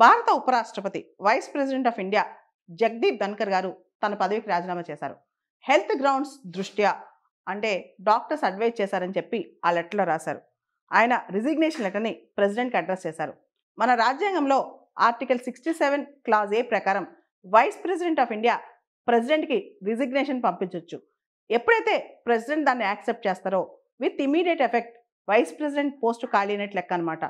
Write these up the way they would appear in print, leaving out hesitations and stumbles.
భారత ఉపరాష్ట్రపతి vice president of India Jagdeep Dhankhar గారు తన పదవికి రాజీనామా చేశారు. హెల్త్ గ్రౌండ్స్ దృష్ట్యా అంటే డాక్టర్స్ అడ్వైజ్ చేశారని చెప్పి ఆ లెటర్లో రాశారు. ఆయన రిజిగ్నేషన్ లెటర్ని ప్రెసిడెంట్కి అడ్రస్ చేశారు. మన రాజ్యాంగంలో ఆర్టికల్ 67 క్లాజ్ ఏ ప్రకారం వైస్ ప్రెసిడెంట్ ఆఫ్ ఇండియా ప్రెసిడెంట్కి రిజిగ్నేషన్ పంపించవచ్చు. ఎప్పుడైతే ప్రెసిడెంట్ దాన్ని యాక్సెప్ట్ చేస్తారో with immediate effect vice president post ఖాళీ అయినట్లు లెక్క అనమాట.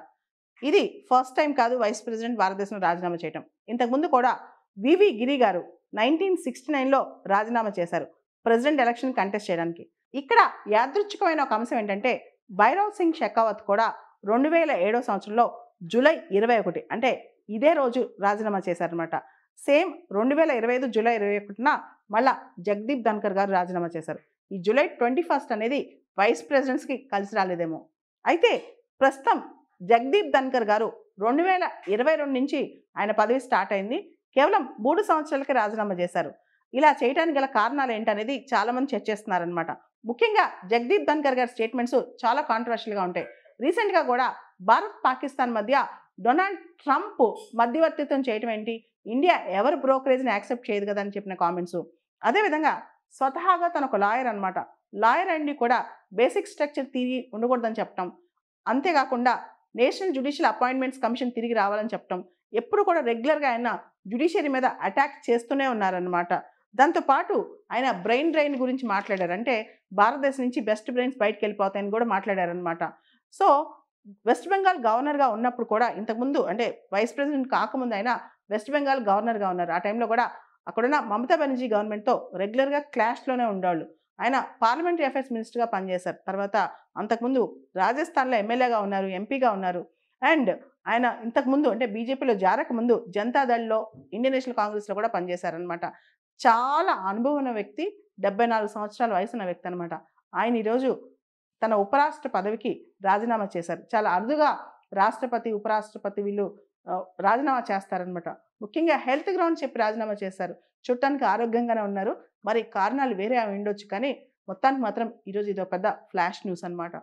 ఇది ఫస్ట్ టైం కాదు వైస్ ప్రెసిడెంట్ భారతదేశంలో రాజీనామా చేయటం. ఇంతకుముందు కూడా వివి గిరి గారు 1969లో రాజీనామా చేశారు ప్రెసిడెంట్ ఎలక్షన్ కంటెస్ట్ చేయడానికి. ఇక్కడ యాదృచ్ఛికమైన ఒక అంశం ఏంటంటే భైరవ్ సింగ్ షెకావత్ కూడా 2007 సంవత్సరంలో జూలై 21 అంటే ఇదే రోజు రాజీనామా చేశారనమాట. సేమ్ 2025 జూలై 21న మళ్ళా జగదీప్ ధన్కర్ గారు రాజీనామా చేశారు. ఈ జూలై 21 అనేది వైస్ ప్రెసిడెంట్స్కి కలిసి రాలేదేమో. అయితే ప్రస్తుతం జగదీప్ ధన్కర్ గారు 2022 నుంచి ఆయన పదవి స్టార్ట్ అయింది. కేవలం 3 సంవత్సరాలకి రాజీనామా చేశారు. ఇలా చేయడానికి గల కారణాలు ఏంటనేది చాలామంది చర్చిస్తున్నారనమాట. ముఖ్యంగా జగదీప్ ధన్కర్ గారి స్టేట్మెంట్స్ చాలా కాంట్రవర్షియల్గా ఉంటాయి. రీసెంట్గా కూడా భారత్ పాకిస్తాన్ మధ్య డొనాల్డ్ ట్రంప్ మధ్యవర్తిత్వం చేయటం ఏంటి, ఇండియా ఎవరు బ్రోకరేజ్ని యాక్సెప్ట్ చేయదు కదా అని చెప్పిన కామెంట్స్. అదేవిధంగా స్వతహాగా తన ఒక లాయర్ అనమాట. లాయర్ అండి కూడా బేసిక్ స్ట్రక్చర్ తిరిగి ఉండకూడదని చెప్పటం, అంతేకాకుండా నేషనల్ జ్యుడిషియల్ అపాయింట్మెంట్స్ కమిషన్ తిరిగి రావాలని చెప్పటం, ఎప్పుడు కూడా రెగ్యులర్గా ఆయన జ్యుడిషియరీ మీద అటాక్ చేస్తూనే ఉన్నారనమాట. దాంతోపాటు ఆయన బ్రెయిన్ డ్రైన్ గురించి మాట్లాడారు. అంటే భారతదేశం నుంచి బెస్ట్ బ్రెయిన్స్ బయటకు వెళ్ళిపోతాయని కూడా మాట్లాడారనమాట. సో వెస్ట్ బెంగాల్ గవర్నర్గా ఉన్నప్పుడు కూడా ఇంతకుముందు అంటే వైస్ ప్రెసిడెంట్ కాకముందు ఆయన వెస్ట్ బెంగాల్ గవర్నర్గా ఉన్నారు. ఆ టైంలో కూడా అక్కడున్న మమతా బెనర్జీ గవర్నమెంట్తో రెగ్యులర్గా క్లాష్లోనే ఉండేవాళ్ళు. ఆయన పార్లమెంటరీ అఫైర్స్ మినిస్టర్గా పనిచేశారు. తర్వాత అంతకుముందు రాజస్థాన్లో ఎమ్మెల్యేగా ఉన్నారు, ఎంపీగా ఉన్నారు. అండ్ ఆయన ఇంతకుముందు అంటే బీజేపీలో జారక ముందు జనతాదళ్లో, ఇండియన్ నేషనల్ కాంగ్రెస్లో కూడా పనిచేశారనమాట. చాలా అనుభవం ఉన్న వ్యక్తి, 74 సంవత్సరాల వయసు ఉన్న వ్యక్తి అనమాట. ఆయన ఈరోజు తన ఉపరాష్ట్ర పదవికి రాజీనామా చేశారు. చాలా అరుదుగా రాష్ట్రపతి, ఉపరాష్ట్రపతి వీళ్ళు రాజీనామా చేస్తారనమాట. ముఖ్యంగా హెల్త్ గ్రౌండ్ చెప్పి రాజీనామా చేశారు. చూడటానికి ఆరోగ్యంగానే ఉన్నారు. మరి కారణాలు వేరే ఉండొచ్చు, కానీ మొత్తానికి మాత్రం ఈరోజు ఇదో పెద్ద ఫ్లాష్ న్యూస్ అనమాట.